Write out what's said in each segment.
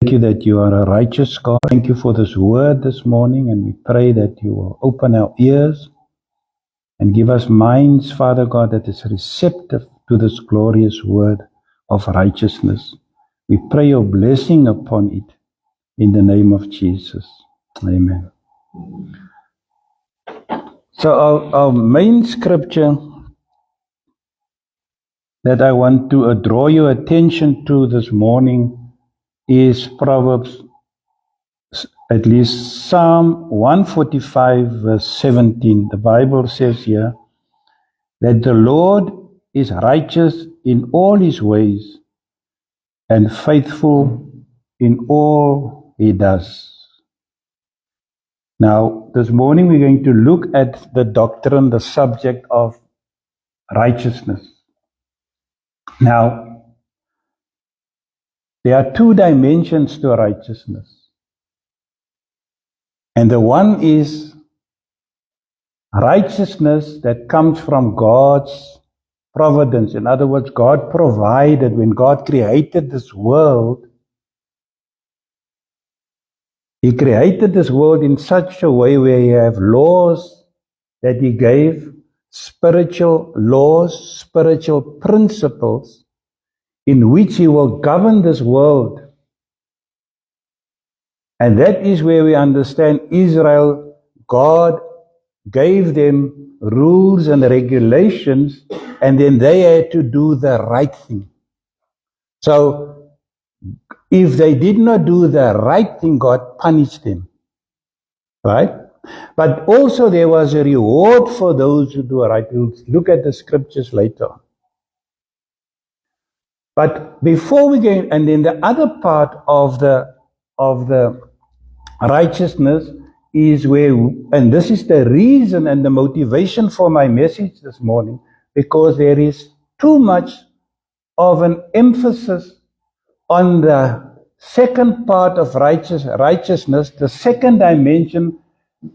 Thank you that you are a righteous God. Thank you for this word this morning, and we pray that you will open our ears and give us minds, Father God, that is receptive to this glorious word of righteousness. We pray your blessing upon it in the name of Jesus. Amen. So our main scripture that I want to draw your attention to this morning is Proverbs, at least Psalm 145 verse 17. The Bible says here that the Lord is righteous in all his ways and faithful in all he does. Now, this morning we're going to look at the doctrine, the subject of righteousness. Now, there are two dimensions to righteousness. And the one is righteousness that comes from God's providence. In other words, God provided when God created this world. He created this world in such a way where you have laws that he gave, spiritual laws, spiritual principles in which he will govern this world. And that is where we understand Israel, God gave them rules and regulations, and then they had to do the right thing. So, if they did not do the right thing, God punished them. Right? But also there was a reward for those who do right. We'll look at the scriptures later on. But before we get, and then the other part of the righteousness is where, and this is the reason and the motivation for my message this morning, because there is too much of an emphasis on the second part of righteousness, the second dimension,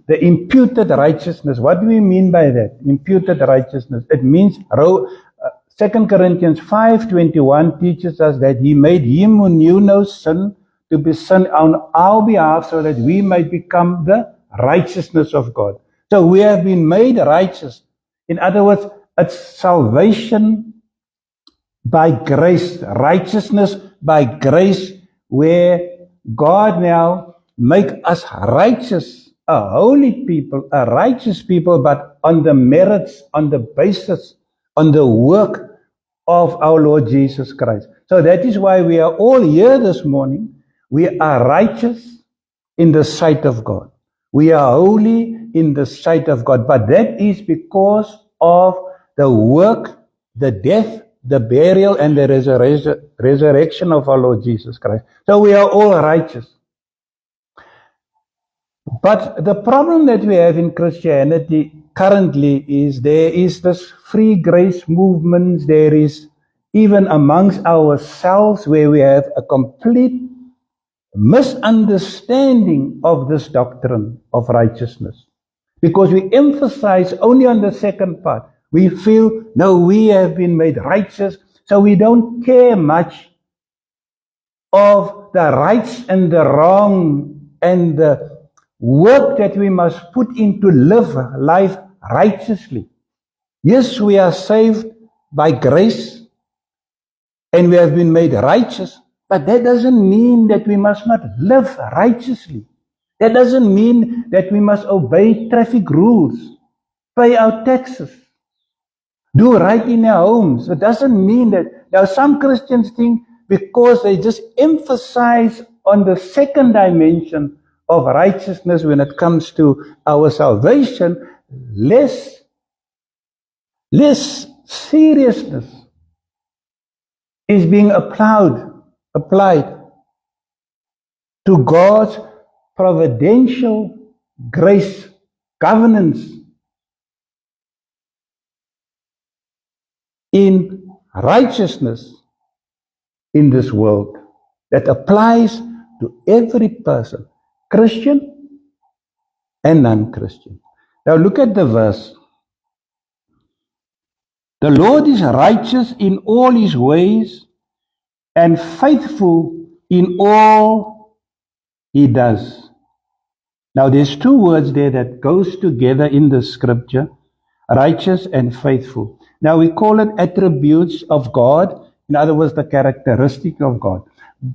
the imputed righteousness. What do we mean by that? Imputed righteousness. It means 2 Corinthians 5:21 teaches us that he made him who knew no sin to be sin on our behalf so that we might become the righteousness of God. So we have been made righteous. In other words, it's salvation by grace, righteousness by grace, where God now make us righteous, a holy people, a righteous people, but on the merits, on the basis, on the work of our Lord Jesus Christ. So that is why we are all here this morning. We are righteous in the sight of God. We are holy in the sight of God. But that is because of the work, the death, the burial, and the resurrection of our Lord Jesus Christ. So we are all righteous. But the problem that we have in Christianity currently is there is this free grace movement. There is even amongst ourselves where we have a complete misunderstanding of this doctrine of righteousness. Because we emphasize only on the second part. We feel, no, we have been made righteous, so we don't care much of the rights and the wrong and the work that we must put in to live life righteously. Yes, we are saved by grace and we have been made righteous, but that doesn't mean that we must not live righteously. That doesn't mean that we must obey traffic rules, pay our taxes, do right in our homes. It doesn't mean that. Now, some Christians think because they just emphasize on the second dimension of righteousness when it comes to our salvation, less seriousness is being applied to God's providential grace, governance in righteousness in this world that applies to every person, Christian and non-Christian. Now look at the verse. The Lord is righteous in all his ways and faithful in all He does. Now there's two words there that goes together in the scripture, righteous and faithful. Now we call it attributes of God. In other words, the characteristic of God.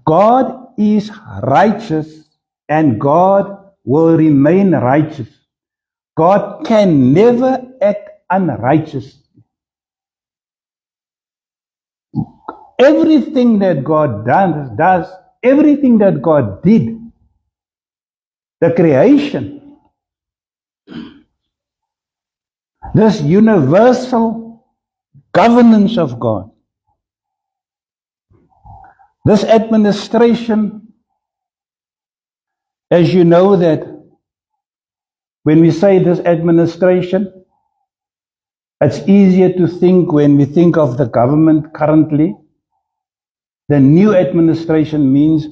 God is righteous and God will remain righteous. God can never act unrighteously. Everything that God does, everything that God did, the creation, this universal governance of God, this administration, as you know that when we say this administration, it's easier to think when we think of the government currently. The new administration means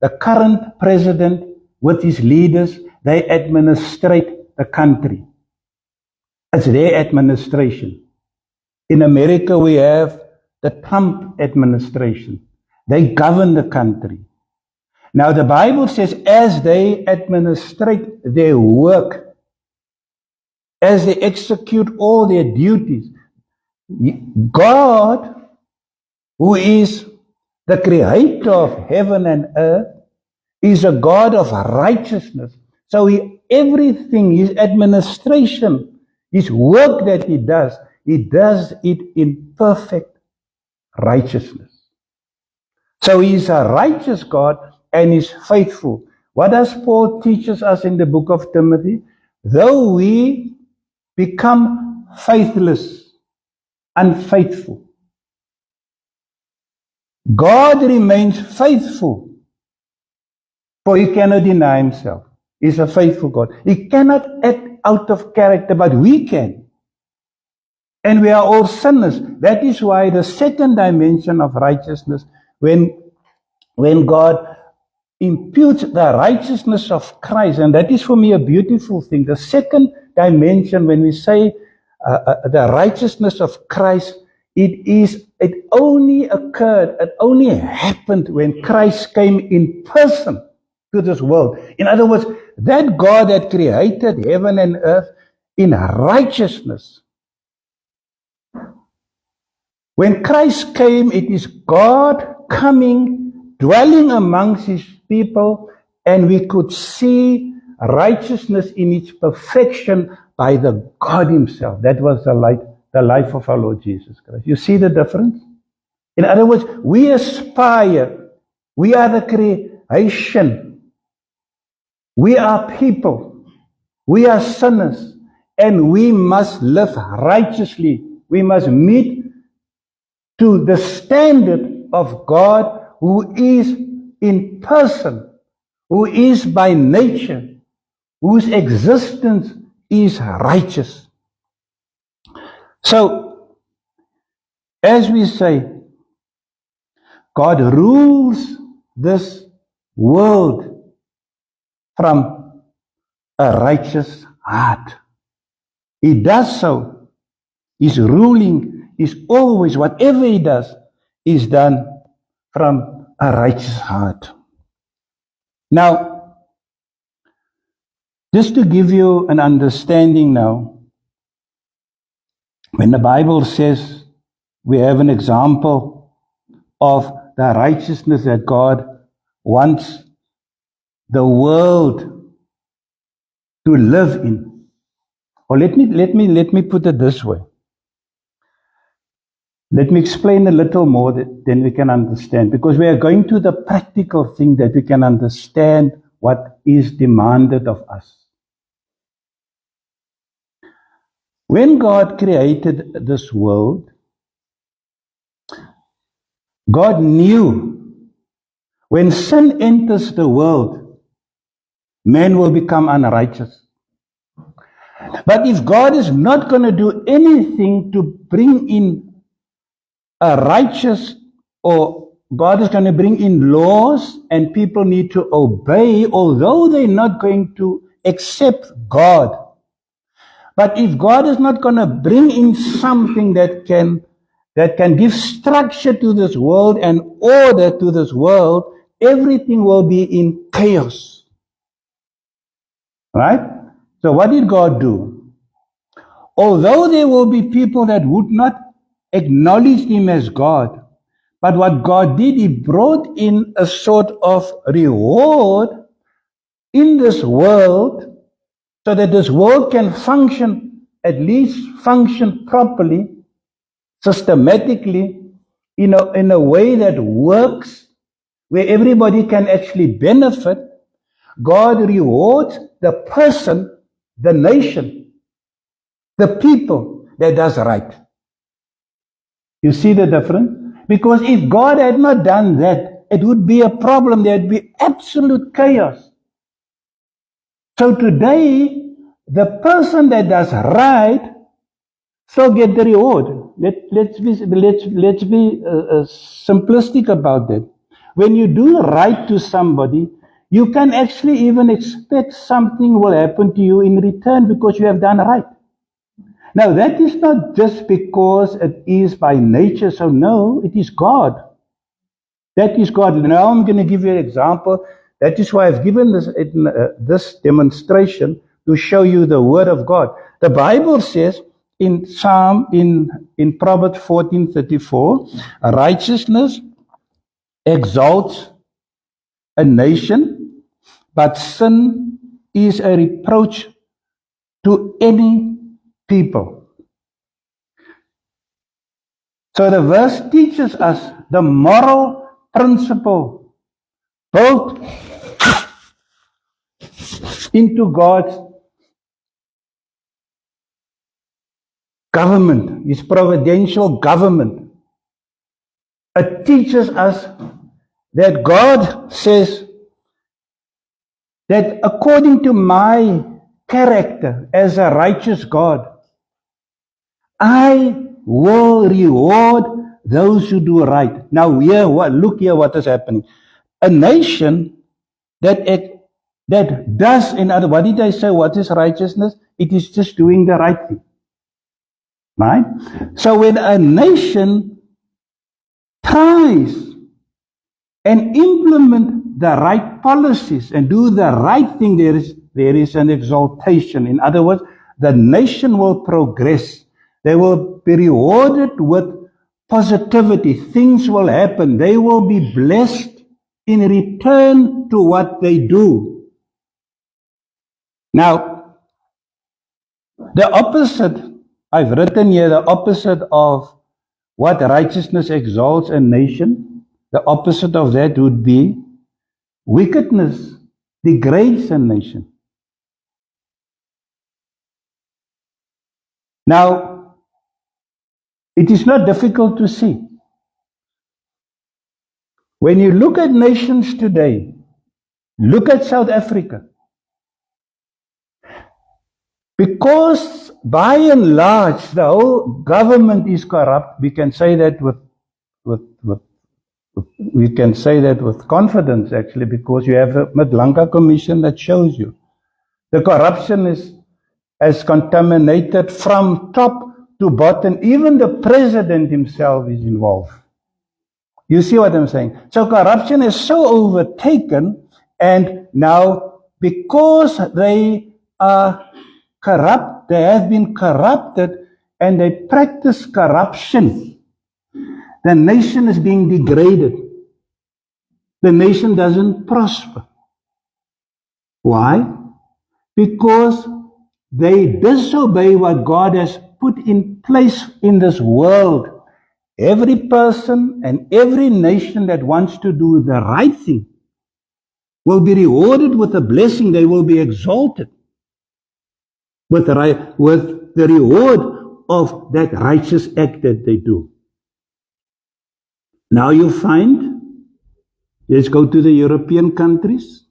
the current president with his leaders, they administrate the country. It's their administration. In America, we have the Trump administration. They govern the country. Now, the Bible says as they administrate their work, as they execute all their duties, God, who is the creator of heaven and earth, is a God of righteousness. So everything, his administration, his work that he does it in perfect righteousness. So he's a righteous God and he's faithful. What does Paul teaches us in the book of Timothy? Though we become faithless, unfaithful, God remains faithful, for he cannot deny himself. He's a faithful God. He cannot act out of character, but we can. And we are all sinners. That is why the second dimension of righteousness, when God imputes the righteousness of Christ, and that is for me a beautiful thing. The second dimension, when we say the righteousness of Christ, it only occurred, it only happened when Christ came in person to this world. In other words, that God that created heaven and earth in righteousness, when Christ came, it is God coming, dwelling amongst his people, and we could see righteousness in its perfection by the God himself. That was the life of our Lord Jesus Christ. You see the difference? In other words, we aspire, we are the creation, we are people, we are sinners, and we must live righteously. We must meet to the standard of God, who is in person, who is by nature, whose existence is righteous. So, as we say, God rules this world from a righteous heart. He does so. His ruling is always, whatever he does, is done from a righteous heart. Now, just to give you an understanding now, when the Bible says we have an example of the righteousness that God wants the world to live in, or let me put it this way. Let me explain a little more, then we can understand, because we are going to the practical thing that we can understand what is demanded of us. When God created this world, God knew when sin enters the world, man will become unrighteous. But if God is not going to do anything to bring in a righteous, or God is going to bring in laws and people need to obey, although they're not going to accept God. But if God is not going to bring in something that can give structure to this world and order to this world, everything will be in chaos. Right? So what did God do? Although there will be people that would not acknowledge him as God, but what God did, he brought in a sort of reward in this world so that this world can function, at least function properly, systematically, in a way that works, where everybody can actually benefit. God rewards the person, the nation, the people that does right. You see the difference? Because if God had not done that, it would be a problem. There would be absolute chaos. So today, the person that does right shall get the reward. Let's be simplistic about that. When you do right to somebody, you can actually even expect something will happen to you in return because you have done right. Now, that is not just because it is by nature, so no, it is God. That is God. Now I'm going to give you an example. That is why I've given this demonstration to show you the Word of God. The Bible says in Proverbs 14:34, righteousness exalts a nation, but sin is a reproach to any people. So the verse teaches us the moral principle built into God's government, His providential government. It teaches us that God says that according to my character as a righteous God, I will reward those who do right. Now look here what is happening. A nation that does, in other, what did I say, what is righteousness? It is just doing the right thing. Right? So when a nation tries and implement the right policies and do the right thing, there is an exaltation. In other words, the nation will progress. They will be rewarded with positivity. Things will happen. They will be blessed in return to what they do. Now, the opposite, I've written here, the opposite of what righteousness exalts a nation, the opposite of that would be wickedness degrades a nation. Now, it is not difficult to see. When you look at nations today, look at South Africa. Because by and large, the whole government is corrupt, we can say that with confidence, actually, because you have a Madlanka Commission that shows you. The corruption has contaminated from top to bottom. Even the president himself is involved. You see what I'm saying? So corruption is so overtaken, and now because they are corrupt, they have been corrupted, and they practice corruption, the nation is being degraded. The nation doesn't prosper. Why? Because they disobey what God has put in place in this world. Every person and every nation that wants to do the right thing will be rewarded with a blessing. They will be exalted with the reward of that righteous act that they do. Now you find, let's go to the European countries.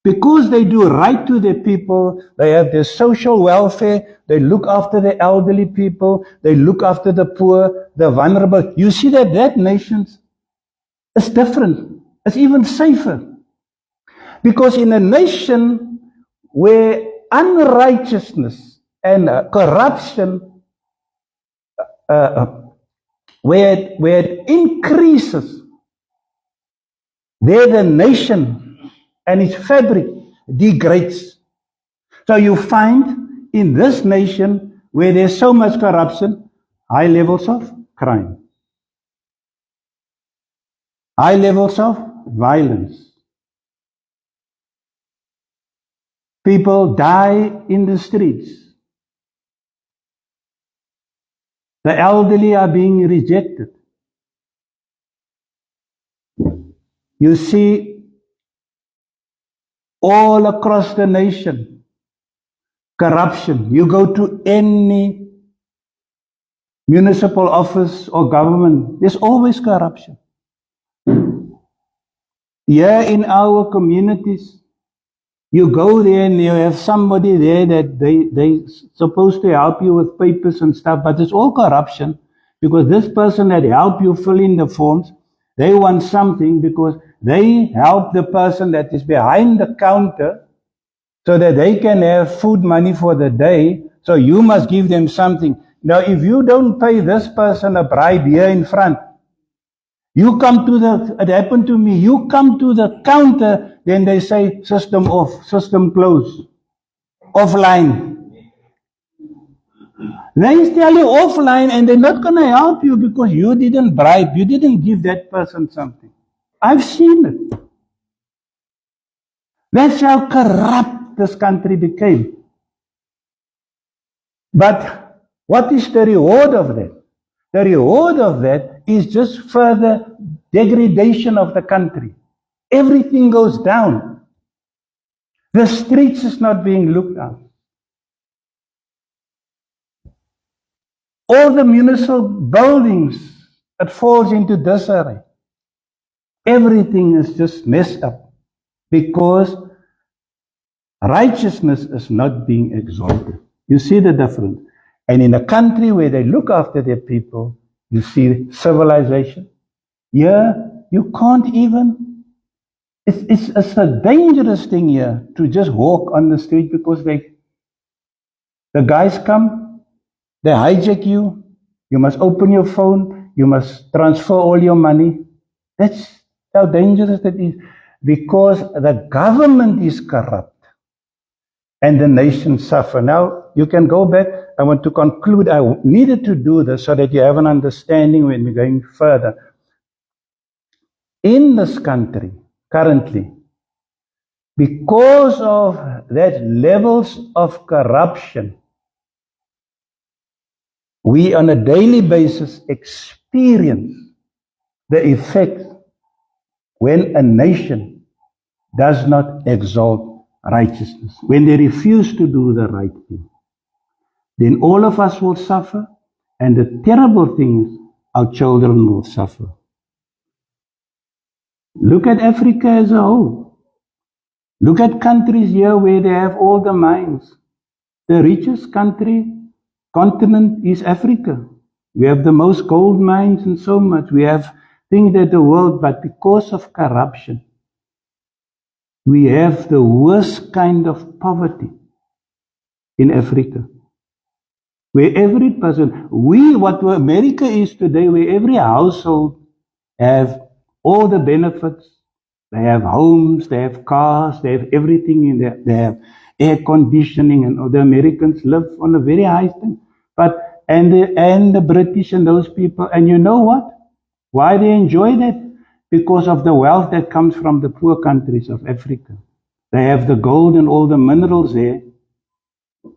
Because they do right to their people, they have their social welfare, they look after the elderly people, they look after the poor, the vulnerable. You see that nation is different. It's even safer. Because in a nation where unrighteousness and corruption, where it increases, there the nation and its fabric degrades. So you find in this nation where there's so much corruption, high levels of crime, high levels of violence. People die in the streets. The elderly are being rejected. You see all across the nation corruption. You go to any municipal office or government, there's always corruption. Here in our communities, you go there and you have somebody there that they supposed to help you with papers and stuff, but it's all corruption, because this person that helped you fill in the forms, they want something because they help the person that is behind the counter so that they can have food money for the day. So you must give them something. Now, if you don't pay this person a bribe here in front, you come to it happened to me, you come to the counter, then they say system off, system closed, offline. They tell you offline and they're not going to help you because you didn't bribe, you didn't give that person something. I've seen it. That's how corrupt this country became. But what is the reward of that? The reward of that is just further degradation of the country. Everything goes down. The streets is not being looked at. All the municipal buildings, it falls into disarray. Everything is just messed up because righteousness is not being exalted. You see the difference. And in a country where they look after their people, you see civilization. Here, you can't even, it's a dangerous thing here to just walk on the street because the guys come, they hijack you, you must open your phone, you must transfer all your money. That's how dangerous that is, because the government is corrupt and the nation suffer. Now, you can go back. I want to conclude. I needed to do this so that you have an understanding when we're going further. In this country, currently, because of that levels of corruption, we on a daily basis experience the effect when a nation does not exalt righteousness, when they refuse to do the right thing. Then all of us will suffer, and the terrible thing is our children will suffer. Look at Africa as a whole. Look at countries here where they have all the mines. The richest continent is Africa. We have the most gold mines and so much. We have things that the world, but because of corruption, we have the worst kind of poverty in Africa. Where every person, what America is today, where every household have all the benefits. They have homes, they have cars, they have everything in there. They have air conditioning, and the Americans live on a very high thing. But and the British and those people, and you know what? Why they enjoy that? Because of the wealth that comes from the poor countries of Africa. They have the gold and all the minerals there.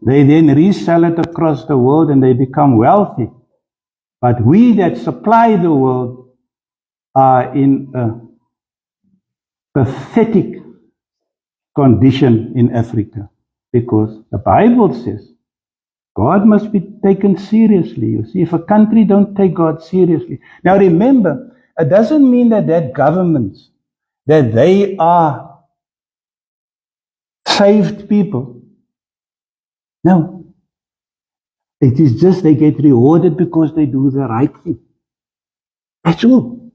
They then resell it across the world and they become wealthy. But we that supply the world are in a pathetic condition in Africa, because the Bible says God must be taken seriously. You see, if a country don't take God seriously. Now remember, it doesn't mean that governments, that they are saved people. No. It is just they get rewarded because they do the right thing. That's all.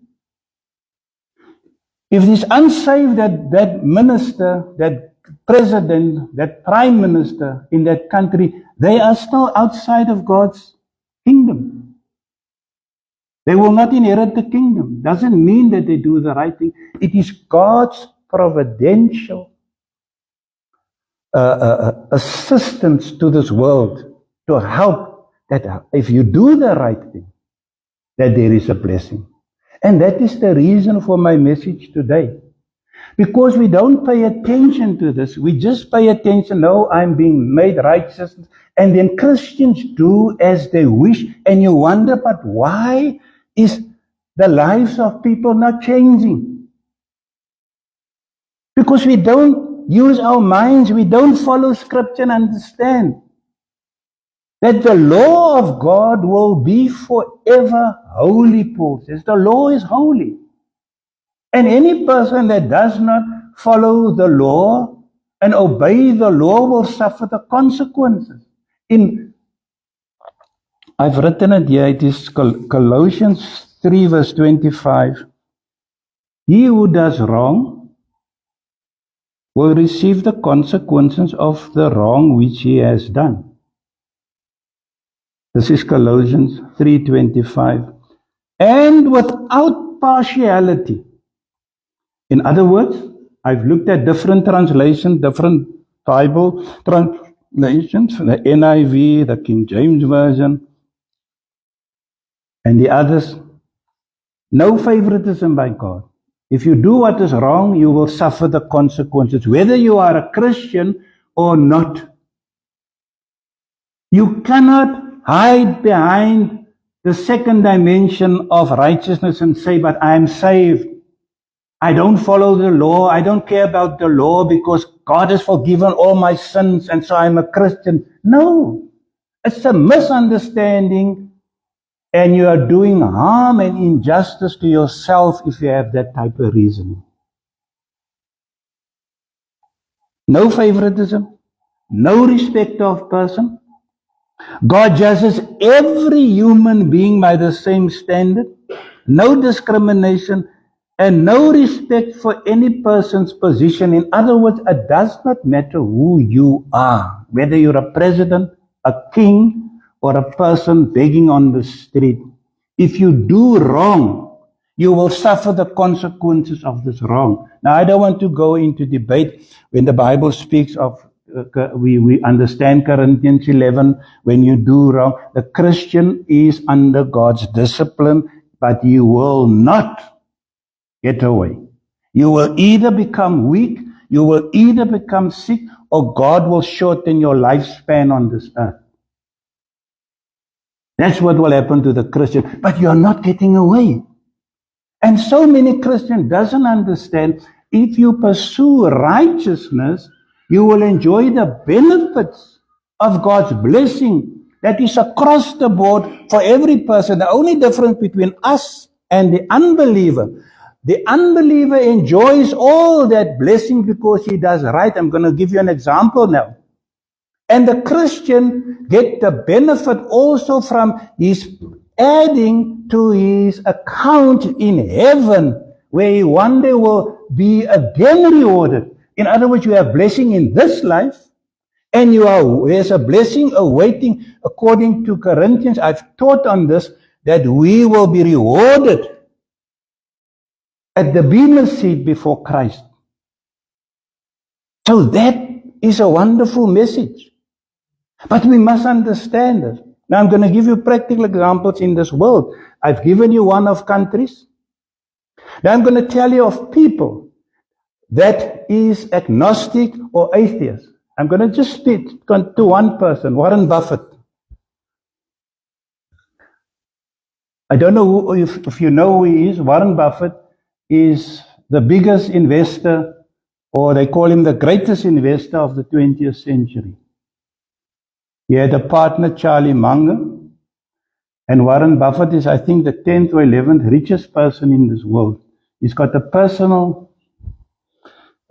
If it is unsaved, that minister, that president, that prime minister in that country, they are still outside of God's kingdom. They will not inherit the kingdom. Doesn't mean that they do the right thing. It is God's providential assistance to this world to help that if you do the right thing, that there is a blessing. And that is the reason for my message today. Because we don't pay attention to this. We just pay attention, no, I'm being made righteous. And then Christians do as they wish. And you wonder, but why is the lives of people not changing? Because we don't use our minds. We don't follow Scripture and understand that the law of God will be forever holy, Paul says. The law is holy. And any person that does not follow the law and obey the law will suffer the consequences. I've written it here, it is Colossians 3 verse 25. He who does wrong will receive the consequences of the wrong which he has done. This is Colossians 3:25. And without partiality. In other words, I've looked at different translations, different Bible translations, the NIV, the King James Version, and the others. No favoritism by God. If you do what is wrong, you will suffer the consequences, whether you are a Christian or not. You cannot hide behind the second dimension of righteousness and say, but I am saved. I don't follow the law. I don't care about the law because God has forgiven all my sins and so I'm a Christian. No, it's a misunderstanding and you are doing harm and injustice to yourself if you have that type of reasoning. No favoritism, no respect of person. God judges every human being by the same standard, no discrimination, and no respect for any person's position. In other words, it does not matter who you are, whether you're a president, a king, or a person begging on the street. If you do wrong, you will suffer the consequences of this wrong. Now, I don't want to go into debate when the Bible speaks of we understand Corinthians 11, when you do wrong, the Christian is under God's discipline, but you will not get away. You will either become weak, you will either become sick, or God will shorten your lifespan on this earth. That's what will happen to the Christian, but you're not getting away. And so many Christians doesn't understand, if you pursue righteousness, you will enjoy the benefits of God's blessing that is across the board for every person. The only difference between us and the unbeliever enjoys all that blessing because he does right. I'm going to give you an example now. And the Christian get the benefit also from his adding to his account in heaven, where he one day will be again rewarded. In other words, you have blessing in this life, and there's a blessing awaiting, according to Corinthians. I've taught on this, that we will be rewarded at the Bema seat before Christ. So that is a wonderful message. But we must understand this. Now I'm going to give you practical examples in this world. I've given you one of countries. Now I'm going to tell you of people that is agnostic or atheist. I'm going to just speak to one person, Warren Buffett. I don't know if you know who he is. Warren Buffett is the biggest investor, or they call him the greatest investor of the 20th century. He had a partner, Charlie Munger, and Warren Buffett is, I think, the 10th or 11th richest person in this world. He's got a personal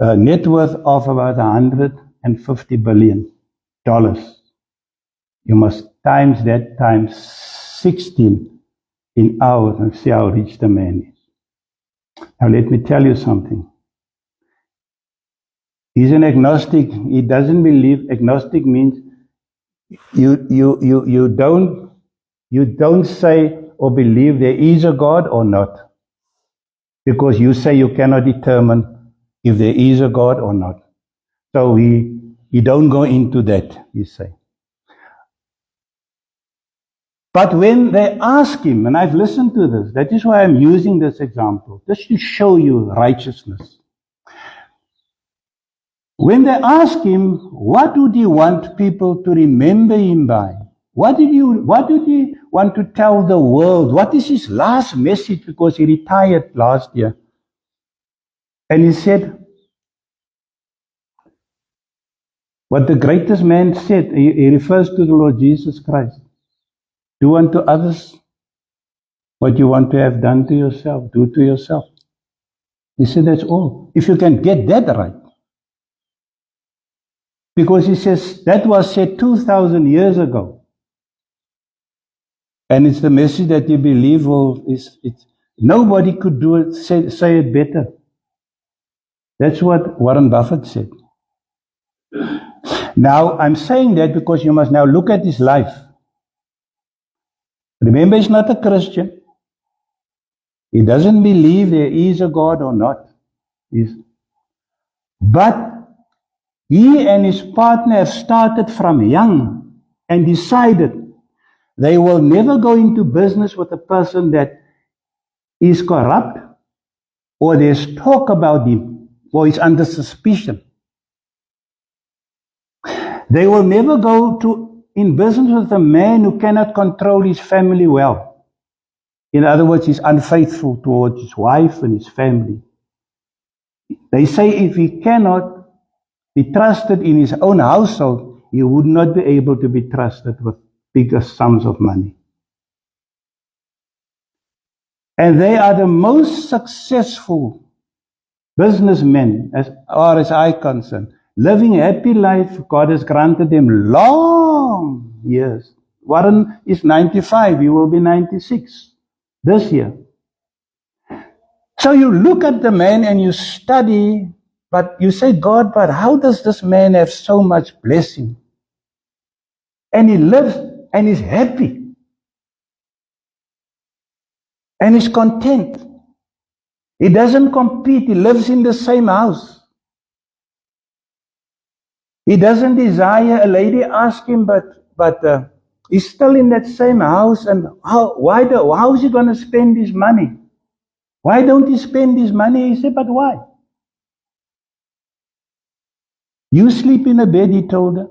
net worth of about $150 billion. You must times that times 16 in hours and see how rich the man is. Now let me tell you something. He's an agnostic. He doesn't believe. Agnostic means you don't say or believe there is a God or not, because you say you cannot determine if there is a God or not. So he You don't go into that, you say. But when they ask him, and I've listened to this, that is why I'm using this example, just to show you righteousness. When they ask him, what would he want people to remember him by? What did he want to tell the world? What is his last message? Because he retired last year. And he said, what the greatest man said, he refers to the Lord Jesus Christ. Do unto others what you want to have done to yourself. Do to yourself. He said that's all. If you can get that right. Because he says that was said 2,000 years ago. And it's the message that you believe nobody could do it, say it better. That's what Warren Buffett said. Now, I'm saying that because you must now look at his life. Remember, he's not a Christian. He doesn't believe there is a God or not. But he and his partner have started from young and decided they will never go into business with a person that is corrupt or there's talk about him or is under suspicion. They will never go in business with a man who cannot control his family well. In other words, he's unfaithful towards his wife and his family. They say if he cannot be trusted in his own household, he would not be able to be trusted with bigger sums of money. And they are the most successful businessmen, as far as I'm concerned. Living a happy life, God has granted them long years. Warren is 95, he will be 96 this year. So you look at the man and you study, but you say, God, but how does this man have so much blessing? And he lives and is happy. And is content. He doesn't compete, he lives in the same house. He doesn't desire, a lady ask him, but he's still in that same house, and how is he going to spend his money? Why don't he spend his money? He said, but why? You sleep in a bed, he told her.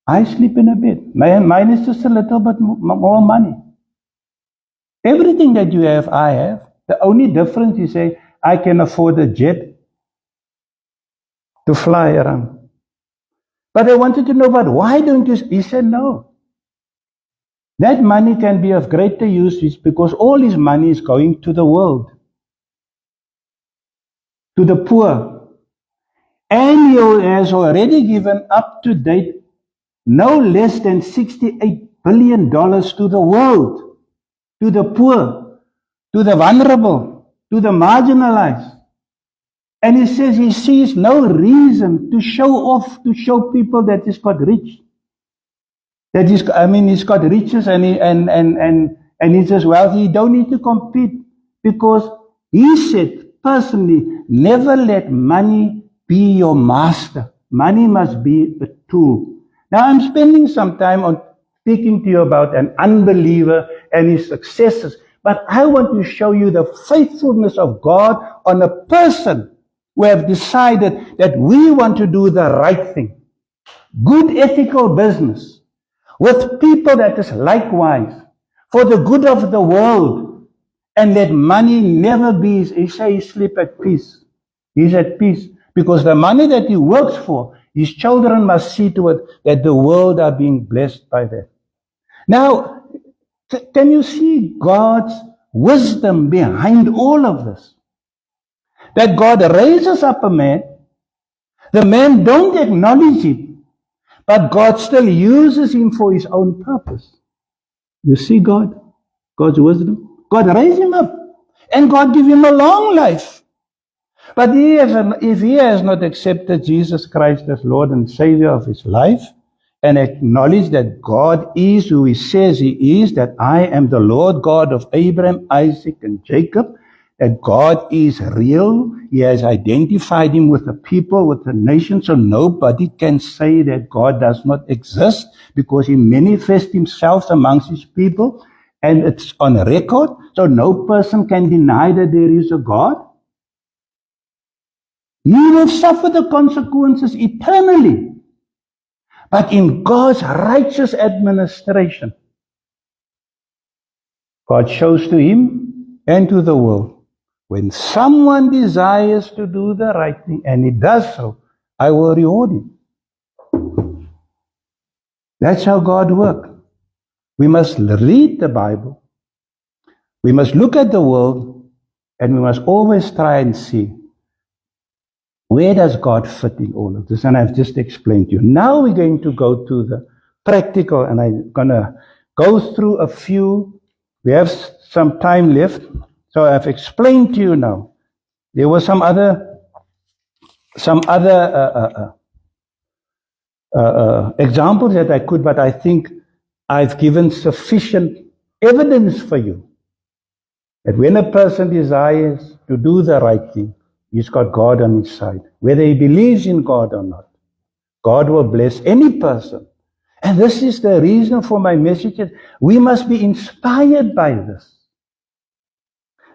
I sleep in a bed. Mine is just a little bit more money. Everything that you have, I have. The only difference, you say, I can afford a jet to fly around. But I wanted to know, but why don't you? He said, no. That money can be of greater use because all his money is going to the world, to the poor. And he has already given up to date no less than $68 billion to the world, to the poor, to the vulnerable, to the marginalized. And he says he sees no reason to show off, to show people that he's got rich. He's got riches and he's as wealthy. He don't need to compete because he said personally, never let money be your master. Money must be a tool. Now I'm spending some time on speaking to you about an unbeliever and his successes, but I want to show you the faithfulness of God on a person who have decided that we want to do the right thing. Good ethical business with people that is likewise for the good of the world, and let money never be, he say he sleep at peace. He's at peace because the money that he works for, his children must see to it that the world are being blessed by that. Now, can you see God's wisdom behind all of this? That God raises up a man, the man don't acknowledge him, but God still uses him for his own purpose. You see God's wisdom? God raised him up, and God give him a long life. But if he has not accepted Jesus Christ as Lord and Savior of his life, and acknowledge that God is who he says he is, that I am the Lord God of Abraham, Isaac, and Jacob, that God is real. He has identified him with the people, with the nation, so nobody can say that God does not exist because he manifests himself amongst his people and it's on record, so no person can deny that there is a God. He will suffer the consequences eternally. But in God's righteous administration, God shows to him and to the world, when someone desires to do the right thing and he does so, I will reward him. That's how God works. We must read the Bible. We must look at the world, and we must always try and see, where does God fit in all of this? And I've just explained to you. Now we're going to go to the practical, and I'm going to go through a few. We have some time left, so I've explained to you now. There were some other examples that I could, but I think I've given sufficient evidence for you that when a person desires to do the right thing, he's got God on his side. Whether he believes in God or not, God will bless any person. And this is the reason for my message. We must be inspired by this.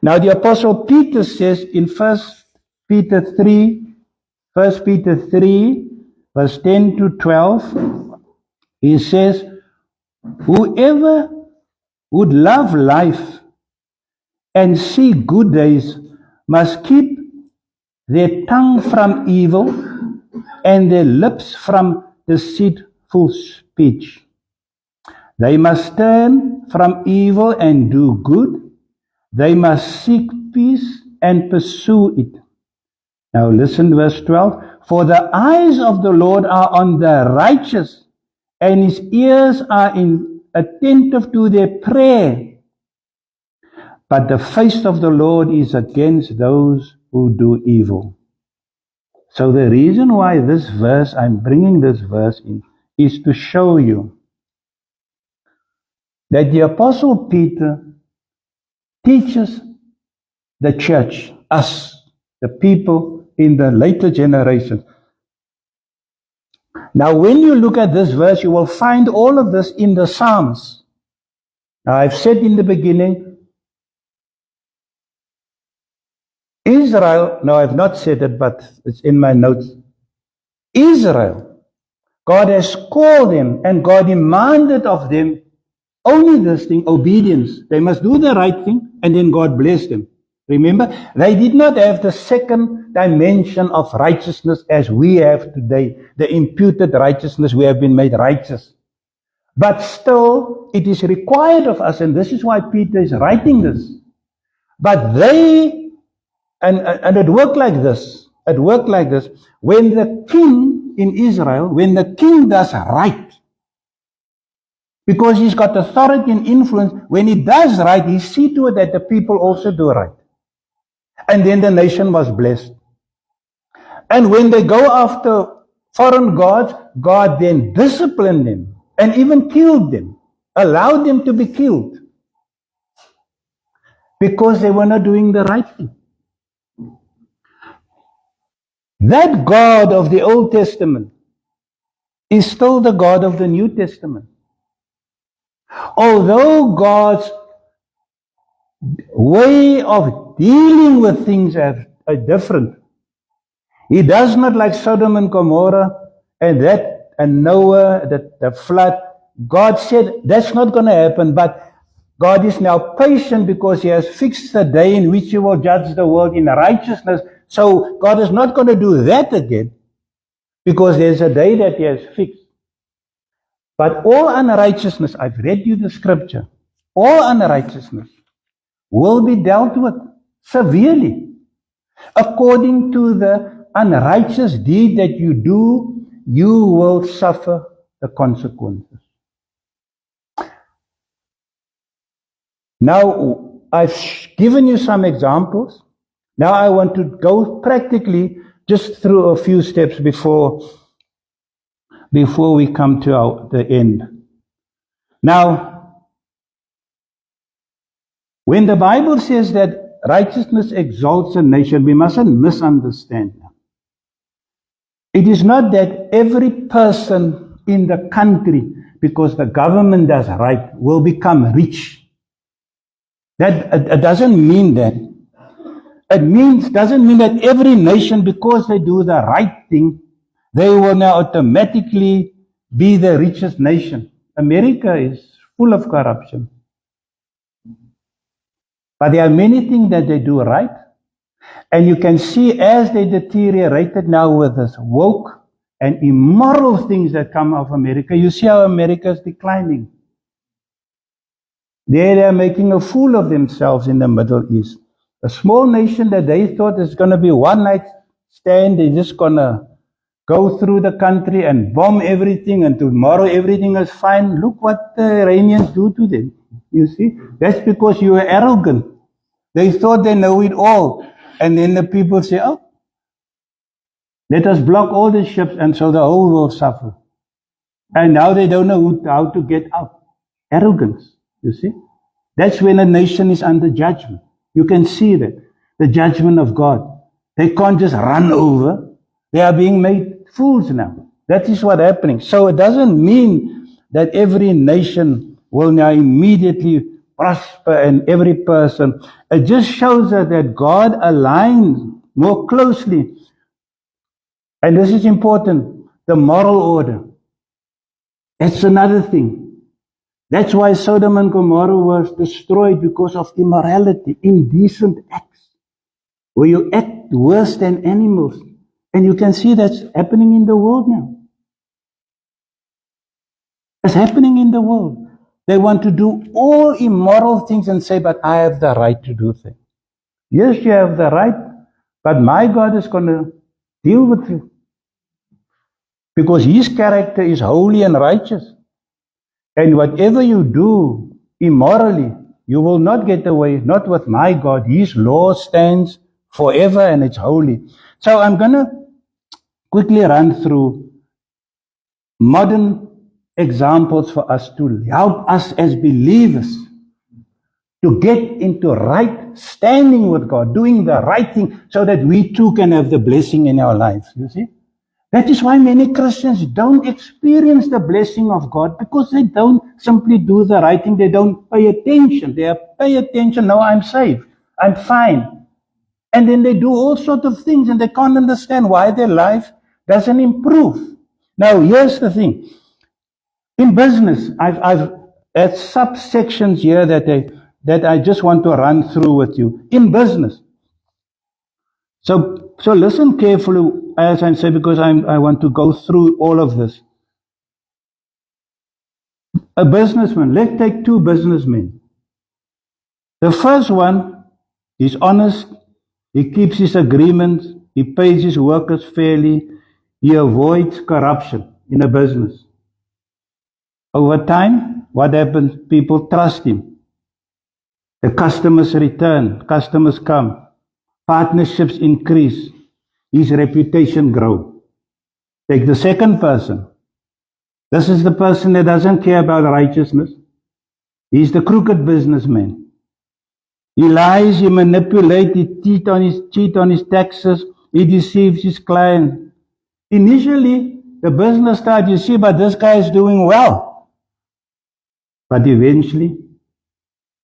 Now the Apostle Peter says in 1 Peter 3, verse 10 to 12, he says, whoever would love life and see good days must keep their tongue from evil and their lips from deceitful speech. They must turn from evil and do good. They must seek peace and pursue it. Now listen, verse 12. For the eyes of the Lord are on the righteous, and his ears are attentive to their prayer. But the face of the Lord is against those who do evil. So the reason why this verse, I'm bringing this verse in, is to show you that the Apostle Peter teaches the church, us, the people in the later generations. Now, when you look at this verse, you will find all of this in the Psalms. Now, I've said in the beginning, Israel, no, I've not said it, but it's in my notes. Israel, God has called them and God demanded of them only this thing, obedience. They must do the right thing and then God bless them. Remember, they did not have the second dimension of righteousness as we have today, the imputed righteousness. We have been made righteous. But still, it is required of us, and this is why Peter is writing this. But they, and it worked like this. It worked like this. When the king in Israel, when the king does right, because he's got authority and influence, when he does right, he sees to it that the people also do right. And then the nation was blessed. And when they go after foreign gods, God then disciplined them and even killed them, allowed them to be killed because they were not doing the right thing. That God of the Old Testament is still the God of the New Testament. Although God's way of dealing with things are different. He does not like Sodom and Gomorrah and Noah, the flood. God said that's not going to happen, but God is now patient because he has fixed the day in which he will judge the world in righteousness. So God is not going to do that again because there's a day that he has fixed. But all unrighteousness, I've read you the scripture, all unrighteousness will be dealt with severely. According to the unrighteous deed that you do, you will suffer the consequences. Now, I've given you some examples. Now I want to go practically just through a few steps before we come to the end. Now, when the Bible says that righteousness exalts a nation, we mustn't misunderstand. It is not that every person in the country, because the government does right, will become rich. That doesn't mean that. Doesn't mean that every nation, because they do the right thing, they will now automatically be the richest nation. America is full of corruption. But there are many things that they do right. And you can see as they deteriorated now with this woke and immoral things that come out of America, you see how America is declining. They are making a fool of themselves in the Middle East. A small nation that they thought is going to be one night stand, they're just going to go through the country and bomb everything, and tomorrow everything is fine. Look what the Iranians do to them. You see, that's because you were arrogant. They thought they know it all. And then the people say, oh, let us block all the ships, and so the whole world suffer. And now they don't know how to get out. Arrogance, you see. That's when a nation is under judgment. You can see that. The judgment of God. They can't just run over. They are being made fools now. That is what's happening. So it doesn't mean that every nation will now immediately prosper and every person. It just shows us that God aligns more closely. And this is important, the moral order. That's another thing. That's why Sodom and Gomorrah was destroyed, because of immorality, indecent acts, where you act worse than animals. And you can see that's happening in the world now. It's happening in the world. They want to do all immoral things and say, but I have the right to do things. Yes, you have the right, but my God is going to deal with you. Because His character is holy and righteous. And whatever you do immorally, you will not get away, not with my God. His law stands forever and it's holy. So I'm going to quickly run through modern examples for us to help us as believers to get into right standing with God, doing the right thing, so that we too can have the blessing in our lives. You see? That is why many Christians don't experience the blessing of God, because they don't simply do the right thing. They don't pay attention. They pay attention, no, I'm saved, I'm fine. And then they do all sorts of things and they can't understand why their life doesn't improve. Now, here's the thing. In business, I've had subsections here that I just want to run through with you. In business. So listen carefully as I say, because I want to go through all of this. A businessman, let's take two businessmen. The first one is honest, he keeps his agreements, he pays his workers fairly, he avoids corruption in a business. Over time, what happens? People trust him. The customers return, customers come, partnerships increase, his reputation grows. Take the second person. This is the person that doesn't care about righteousness. He's the crooked businessman. He lies, he manipulates, he cheats on his taxes, he deceives his client. Initially, the business starts, you see, but this guy is doing well. But eventually,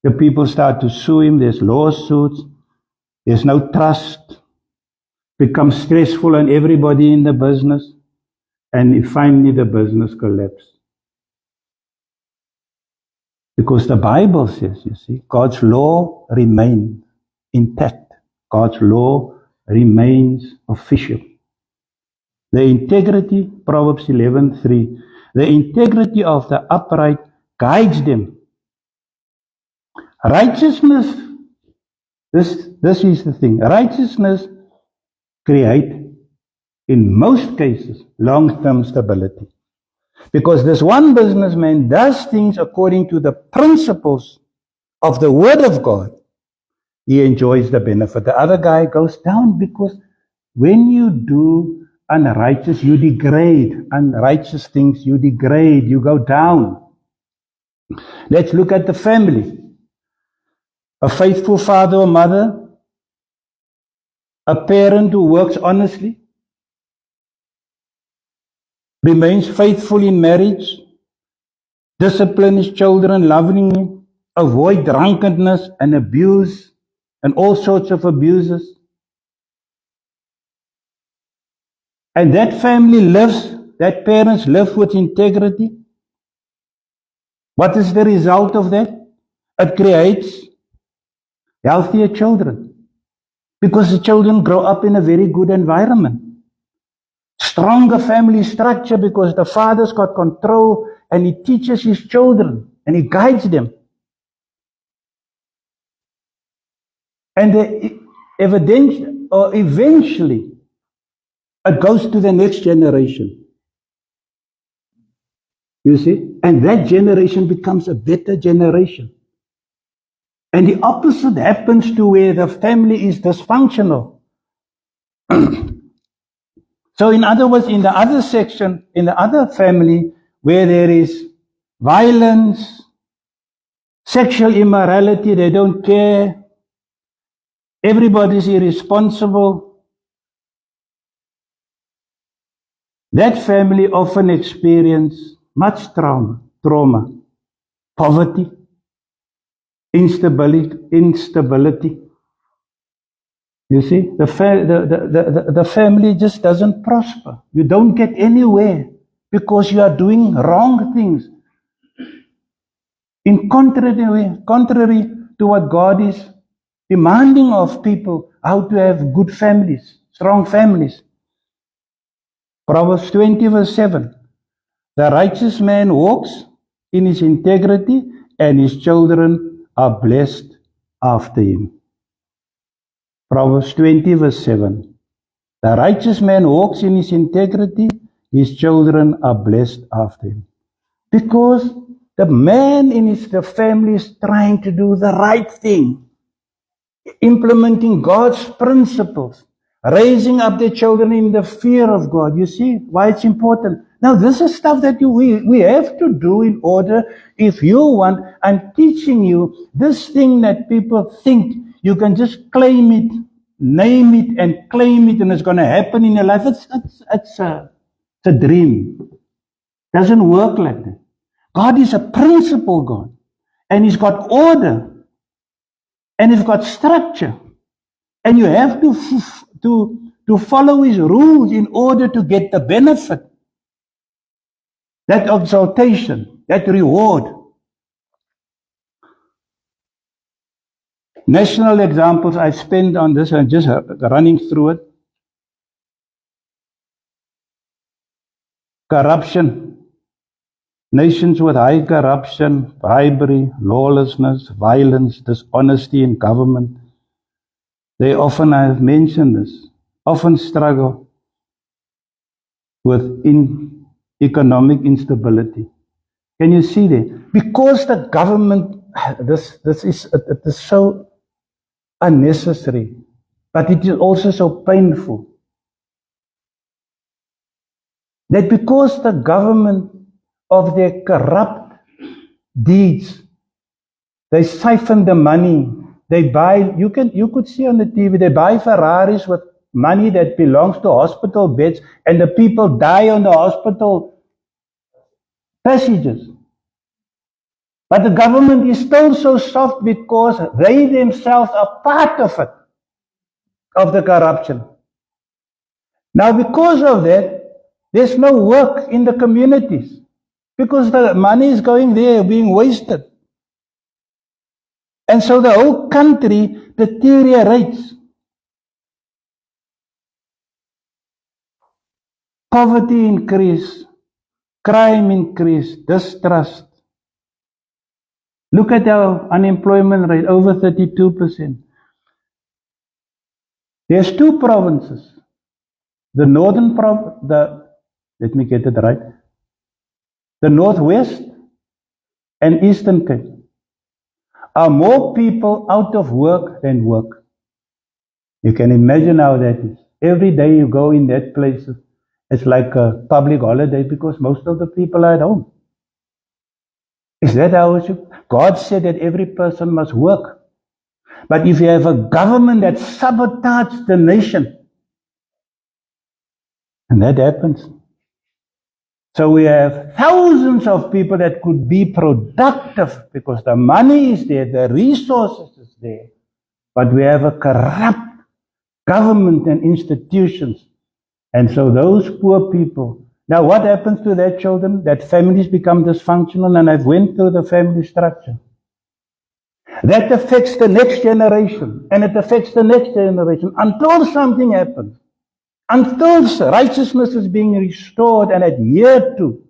the people start to sue him, there's lawsuits, there's no trust, becomes stressful on everybody in the business, and finally the business collapses. Because the Bible says, you see, God's law remains intact. God's law remains official. The integrity, Proverbs 11:3, the integrity of the upright guides them. Righteousness, this is the thing. Righteousness creates, in most cases, long-term stability. Because this one businessman does things according to the principles of the Word of God, he enjoys the benefit. The other guy goes down, because when you do unrighteous, you degrade. Unrighteous things, you degrade, you go down. Let's look at the family. A faithful father or mother A parent who works honestly, remains faithful in marriage, disciplines children lovingly, avoid drunkenness and abuse and all sorts of abuses. And that family lives, that parents live with integrity. What is the result of that? It creates healthier children because the children grow up in a very good environment. Stronger family structure because the father's got control and he teaches his children and he guides them. And eventually, it goes to the next generation. You see? And that generation becomes a better generation. And the opposite happens to where the family is dysfunctional. So in other words, in the other section, in the other family, where there is violence, sexual immorality, they don't care, everybody's irresponsible, that family often experiences much trauma, poverty, instability. You see, the family just doesn't prosper. You don't get anywhere because you are doing wrong things. In contrary to what God is demanding of people, how to have good families, strong families. Proverbs 20 verse 7. The righteous man walks in his integrity and his children are blessed after him. Proverbs 20 verse 7. The righteous man walks in his integrity, his children are blessed after him. Because the man in the family is trying to do the right thing, implementing God's principles, raising up their children in the fear of God. You see why it's important. Now, this is stuff that we have to do in order, if you want, I'm teaching you this thing that people think you can just claim it, name it, and claim it, and it's going to happen in your life. It's a dream. It doesn't work like that. God is a principle God, and He's got order, and He's got structure, and you have to follow His rules in order to get the benefit, that exaltation, that reward. National examples I've spent on this and just running through it. Corruption. Nations with high corruption, bribery, lawlessness, violence, dishonesty in government. They often, I have mentioned this, often struggle with economic instability. Can you see that? Because the government, this is so unnecessary, but it is also so painful. That because the government of their corrupt deeds, they siphon the money. They buy, you could see on the TV, they buy Ferraris with money that belongs to hospital beds, and the people die on the hospital passages. But the government is still so soft because they themselves are part of it, of the corruption. Now, because of that, there's no work in the communities because the money is going there, being wasted. And so the whole country deteriorates. Poverty increase, crime increase, distrust. Look at our unemployment rate, over 32%. There's two provinces. The northern province, let me get it right. The Northwest and Eastern Cape are more people out of work than work. You can imagine how that is. Every day you go in that place, it's like a public holiday because most of the people are at home. Is that how it should? God said that every person must work. But if you have a government that sabotages the nation, and that happens. So we have thousands of people that could be productive because the money is there, the resources is there. But we have a corrupt government and institutions. And so those poor people, now what happens to their children? That families become dysfunctional, and I've went through the family structure. That affects the next generation, and it affects the next generation until something happens. Until righteousness is being restored and adhered to,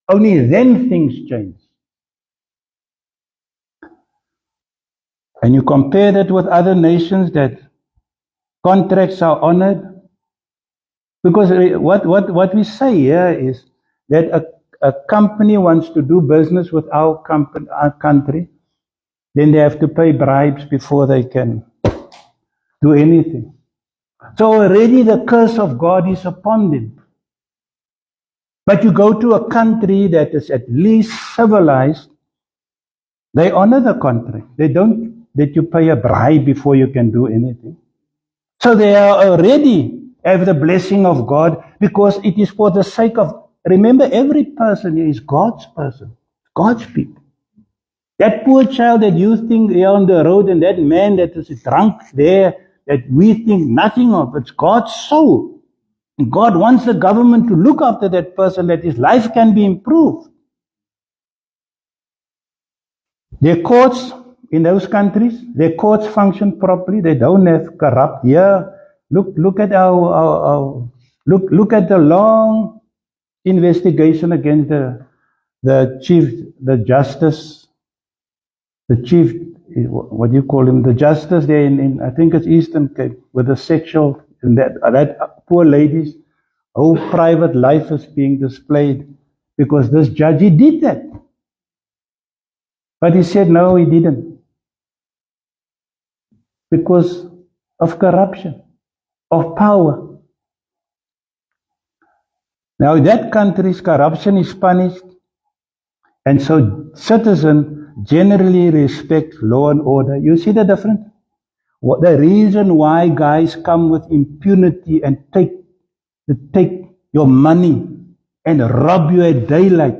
only then things change. And you compare that with other nations that contracts are honored. Because what we say here is that a company wants to do business with our country, then they have to pay bribes before they can do anything. So already the curse of God is upon them. But you go to a country that is at least civilized, they honor the contract. They don't let you pay a bribe before you can do anything. So they are already have the blessing of God because it is for the sake of, remember, every person is God's person, God's people. That poor child that you think here on the road and that man that is drunk there that we think nothing of, it's God's soul. And God wants the government to look after that person that his life can be improved. Their courts in those countries, their courts function properly. They don't have corrupt. Yeah, look at look at the long investigation against the justice, the chief. What do you call him? The justice there in I think it's Eastern Cape with the sexual and that poor lady's whole private life is being displayed because this judge he did that. But he said no, he didn't. Because of corruption, of power. Now that country's corruption is punished, and so citizens generally respect law and order. You see the difference? The reason why guys come with impunity and take your money and rob you at daylight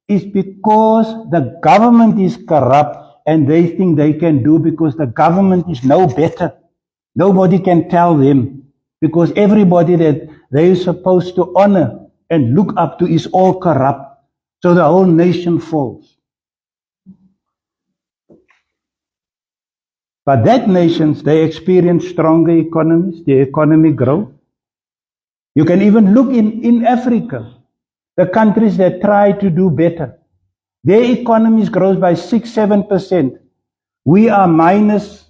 is because the government is corrupt and they think they can do because the government is no better. Nobody can tell them because everybody that they are supposed to honor and look up to is all corrupt. So the whole nation falls. But that nations, they experience stronger economies, the economy grow. You can even look in Africa, the countries that try to do better. Their economies grows by 6-7%. We are minus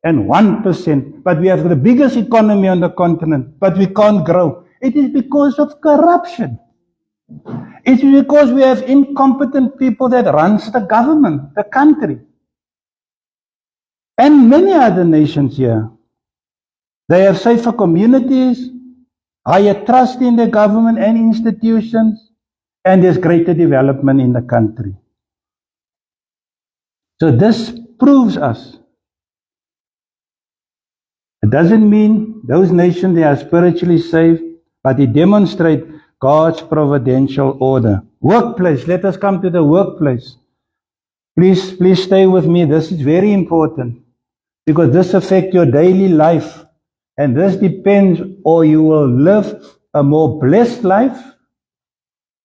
and 1%, but we have the biggest economy on the continent, but we can't grow. It is because of corruption. It's because we have incompetent people that runs the government, the country. And many other nations here. They have safer communities, higher trust in the government and institutions, and there's greater development in the country. So this proves us. It doesn't mean those nations, they are spiritually safe, but it demonstrates God's providential order. Workplace, let us come to the workplace. Please stay with me. This is very important because this affects your daily life. And this depends, or you will live a more blessed life,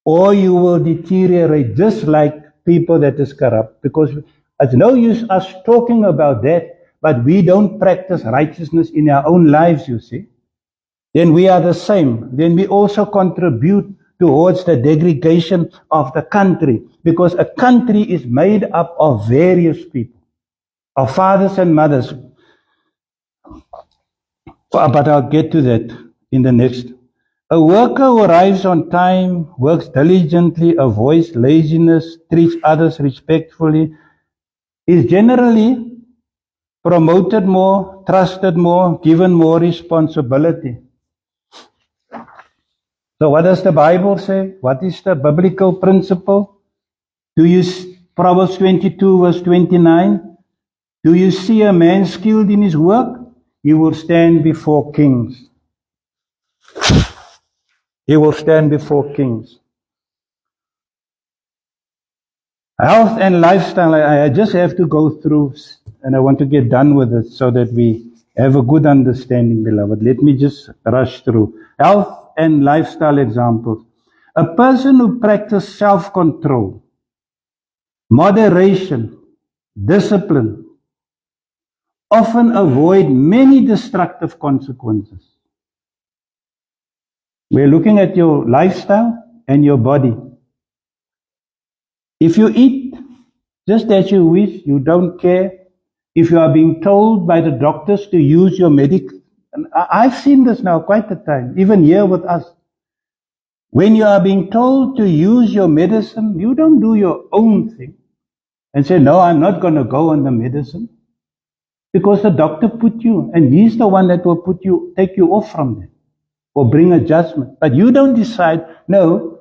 or you will deteriorate just like people that is corrupt. Because it's no use us talking about that, but we don't practice righteousness in our own lives, you see. Then we are the same. Then we also contribute towards the degradation of the country. Because a country is made up of various people, of fathers and mothers. But I'll get to that in the next. A worker who arrives on time, works diligently, avoids laziness, treats others respectfully, is generally promoted more, trusted more, given more responsibility. So what does the Bible say? What is the biblical principle? Do you Proverbs 22 verse 29? Do you see a man skilled in his work? He will stand before kings. He will stand before kings. Health and lifestyle, I just have to go through, and I want to get done with it so that we have a good understanding, beloved. Let me just rush through. Health and lifestyle examples. A person who practices self-control, moderation, discipline, often avoid many destructive consequences. We're looking at your lifestyle and your body. If you eat just as you wish, you don't care. If you are being told by the doctors to use your and I've seen this now quite a time, even here with us. When you are being told to use your medicine, you don't do your own thing and say, no, I'm not going to go on the medicine. Because the doctor put you, and he's the one that will take you off from there or bring adjustment. But you don't decide, no,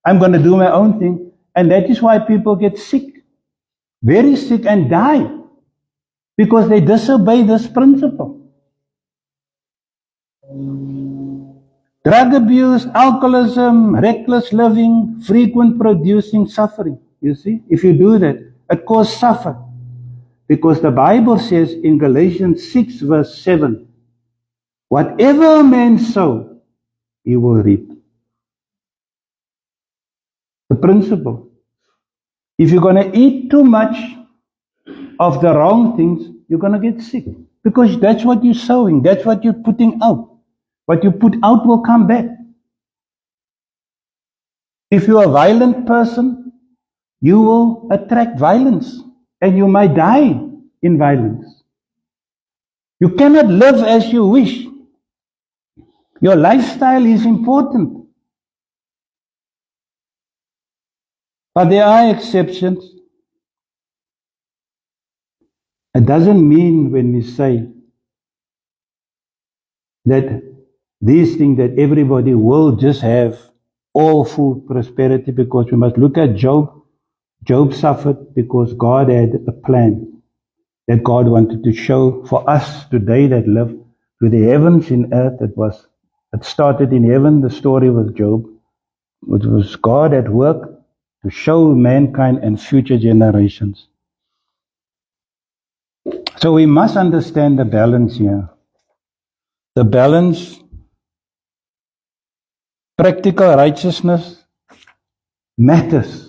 I'm going to do my own thing. And that is why people get sick, very sick, and die. Because they disobey this principle. Drug abuse, alcoholism, reckless living, frequent producing suffering. You see, if you do that, it causes suffer. Because the Bible says in Galatians 6 verse 7, whatever a man sows, he will reap. The principle. If you're going to eat too much of the wrong things, you're going to get sick. Because that's what you're sowing. That's what you're putting out. What you put out will come back. If you're a violent person, you will attract violence. And you might die in violence. You cannot live as you wish. Your lifestyle is important. But there are exceptions. It doesn't mean when we say that these things that everybody will just have all full prosperity, because we must look at Job. Job suffered because God had a plan that God wanted to show for us today that live to the heavens in earth. It started in heaven, the story with Job. It was God at work to show mankind and future generations. So we must understand the balance here. The balance, practical righteousness matters.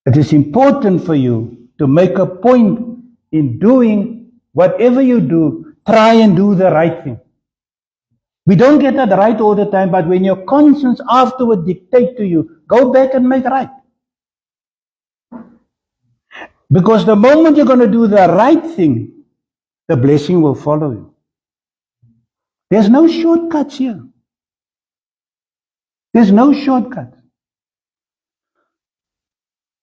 It is important for you to make a point in doing whatever you do, try and do the right thing. We don't get that right all the time, but when your conscience afterward dictates to you, go back and make right. Because the moment you're going to do the right thing, the blessing will follow you. There's no shortcuts here. There's no shortcuts.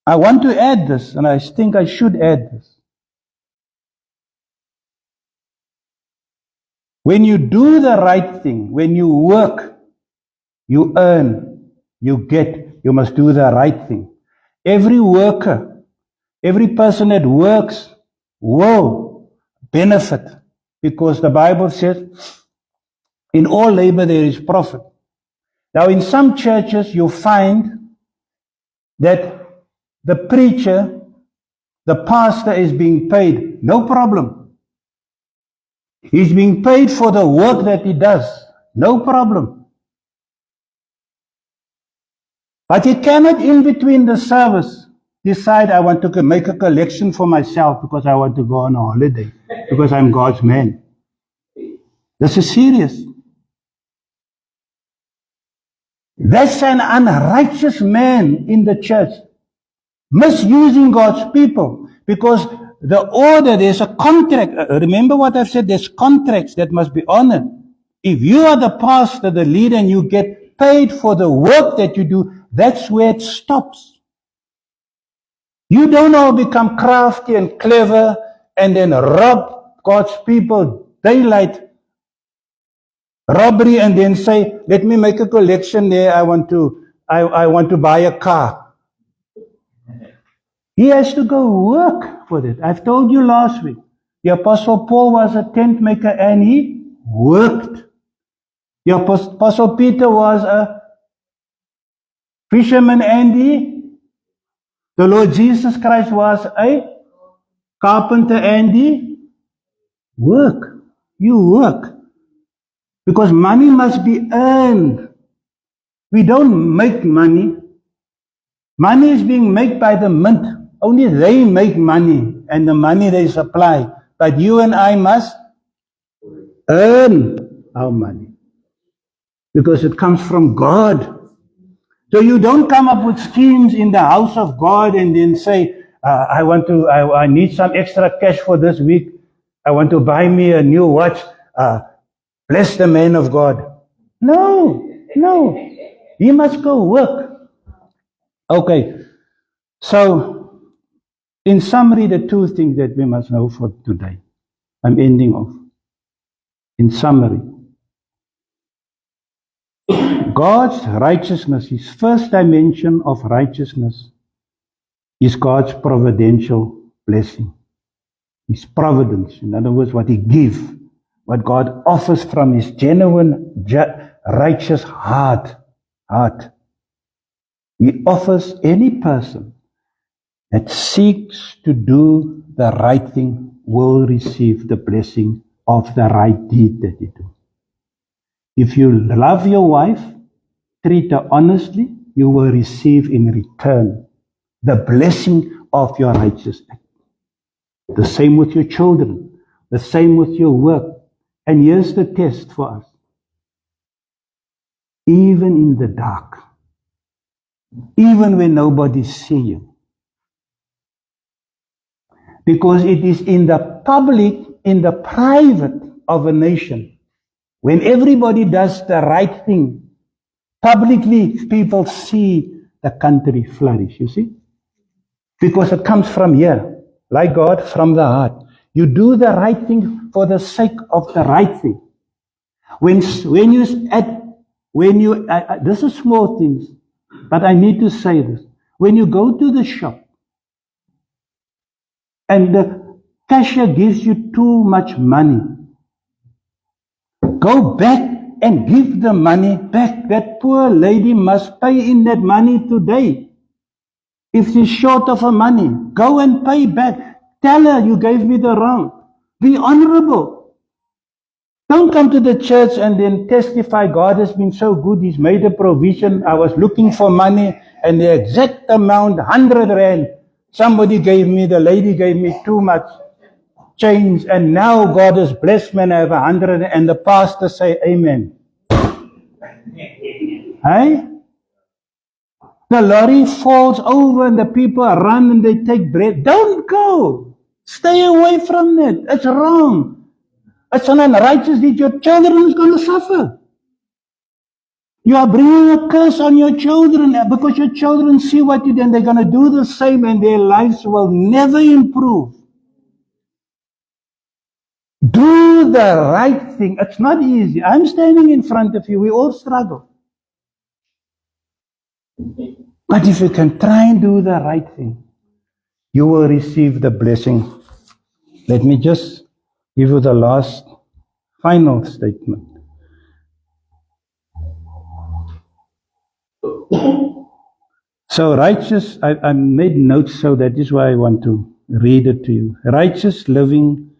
I want to add this, and I think I should add this. When you do the right thing, when you work, you earn, you get, you must do the right thing. Every worker, every person that works will benefit, because the Bible says, in all labor there is profit. Now in some churches you'll find that the preacher, the pastor is being paid, no problem. He's being paid for the work that he does, no problem. But he cannot, in between the service, decide, I want to make a collection for myself because I want to go on a holiday, because I'm God's man. This is serious. That's an unrighteous man in the church, misusing God's people, because the order, there's a contract. Remember what I've said, there's contracts that must be honored. If you are the pastor, the leader, and you get paid for the work that you do, that's where it stops. You don't all become crafty and clever and then rob God's people, daylight robbery, and then say, let me make a collection there, I want to buy a car. He has to go work for that. I've told you last week. The Apostle Paul was a tent maker and he worked. The Apostle Peter was a fisherman and the Lord Jesus Christ was a carpenter and he work. You work. Because money must be earned. We don't make money. Money is being made by the mint. Only they make money and the money they supply. But you and I must earn our money. Because it comes from God. So you don't come up with schemes in the house of God and then say, I need some extra cash for this week. I want to buy me a new watch. Bless the man of God. No. He must go work. Okay. So, in summary, the two things that we must know for today. I'm ending off. In summary, God's righteousness, his first dimension of righteousness, is God's providential blessing. His providence, in other words, what he gives, what God offers from his genuine, righteous heart. He offers any person that seeks to do the right thing will receive the blessing of the right deed that you do. If you love your wife, treat her honestly, you will receive in return the blessing of your righteous act. The same with your children, the same with your work. And here's the test for us. Even in the dark, even when nobody sees you. Because it is in the public, in the private of a nation, when everybody does the right thing, publicly people see the country flourish, you see? Because it comes from here, like God, from the heart. You do the right thing for the sake of the right thing. This is small things, but I need to say this. When you go to the shop and the cashier gives you too much money, go back and give the money back. That poor lady must pay in that money today. If she's short of her money, go and pay back. Tell her you gave me the wrong. Be honorable. Don't come to the church and then testify God has been so good. He's made a provision. I was looking for money and the exact amount, 100 rand. Somebody gave me, the lady gave me too much change. And now God has blessed me and I have 100 and the pastor say amen. Hey? The lorry falls over and the people run and they take bread. Don't go. Stay away from it. It's wrong. It's an unrighteous deed. Your children is going to suffer. You are bringing a curse on your children because your children see what you do and they're going to do the same and their lives will never improve. Do the right thing. It's not easy. I'm standing in front of you. We all struggle. But if you can try and do the right thing, you will receive the blessing. Let me just give you the last, final statement. So righteous, I made notes, so that is why I want to read it to you. Righteous living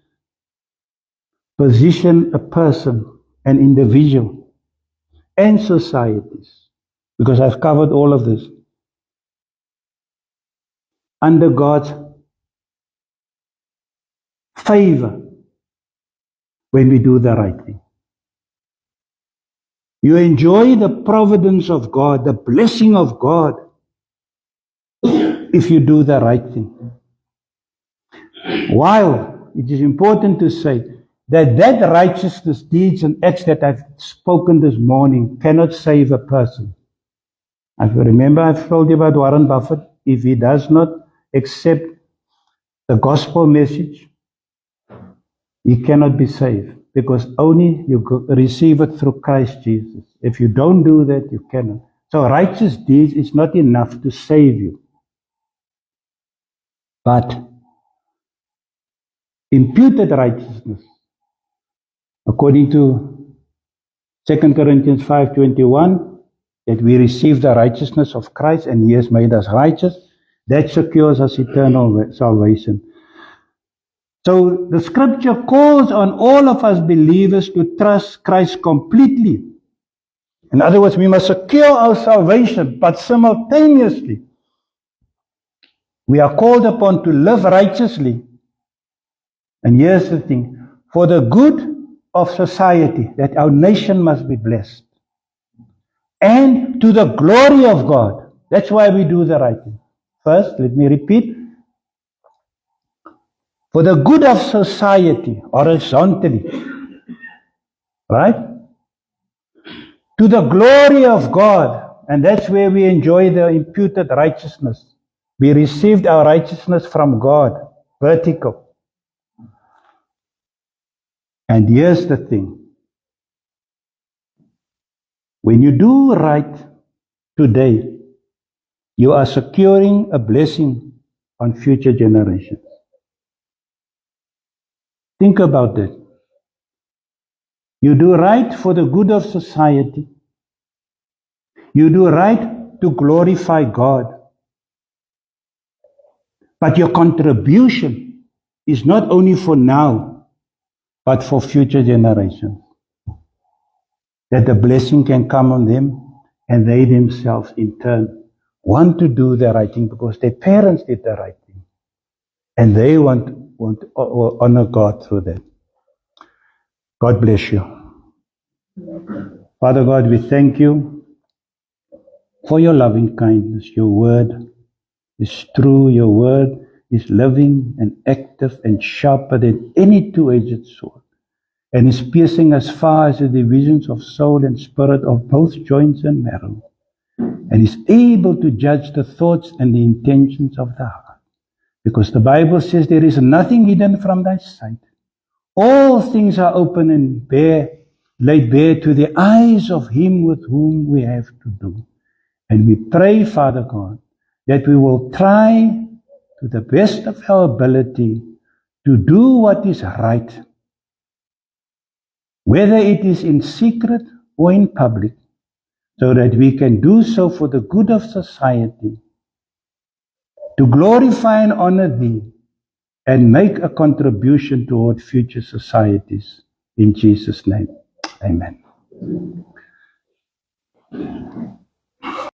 position a person, an individual, and societies, because I've covered all of this, under God's favor when we do the right thing. You enjoy the providence of God, the blessing of God, if you do the right thing. While it is important to say that righteousness, deeds and acts that I've spoken this morning cannot save a person. If you remember, I've told you about Warren Buffett. If he does not accept the gospel message, he cannot be saved, because only you receive it through Christ Jesus. If you don't do that, you cannot. So righteous deeds is not enough to save you. But imputed righteousness, according to 2 Corinthians 5:21, that we receive the righteousness of Christ and He has made us righteous, that secures us eternal salvation. So the scripture calls on all of us believers to trust Christ completely. In other words, we must secure our salvation, but simultaneously, we are called upon to live righteously. And here's the thing, for the good of society, that our nation must be blessed. And to the glory of God. That's why we do the right thing. First, let me repeat. For the good of society, horizontally. Right? To the glory of God. And that's where we enjoy the imputed righteousness. We received our righteousness from God. Vertical. And here's the thing. When you do right today, you are securing a blessing on future generations. Think about that. You do right for the good of society. You do right to glorify God. But your contribution is not only for now, but for future generations. That the blessing can come on them, and they themselves in turn want to do the right thing because their parents did the right thing. And they want to honor God through that. God bless you. Father God, we thank you for your loving kindness. Your word is true. Your word is living and active and sharper than any two-edged sword, and is piercing as far as the divisions of soul and spirit, of both joints and marrow, and is able to judge the thoughts and the intentions of the heart. Because the Bible says there is nothing hidden from thy sight. All things are open and laid bare to the eyes of him with whom we have to do. And we pray, Father God, that we will try to the best of our ability to do what is right, whether it is in secret or in public, so that we can do so for the good of society, to glorify and honor thee, and make a contribution toward future societies. In Jesus' name, amen.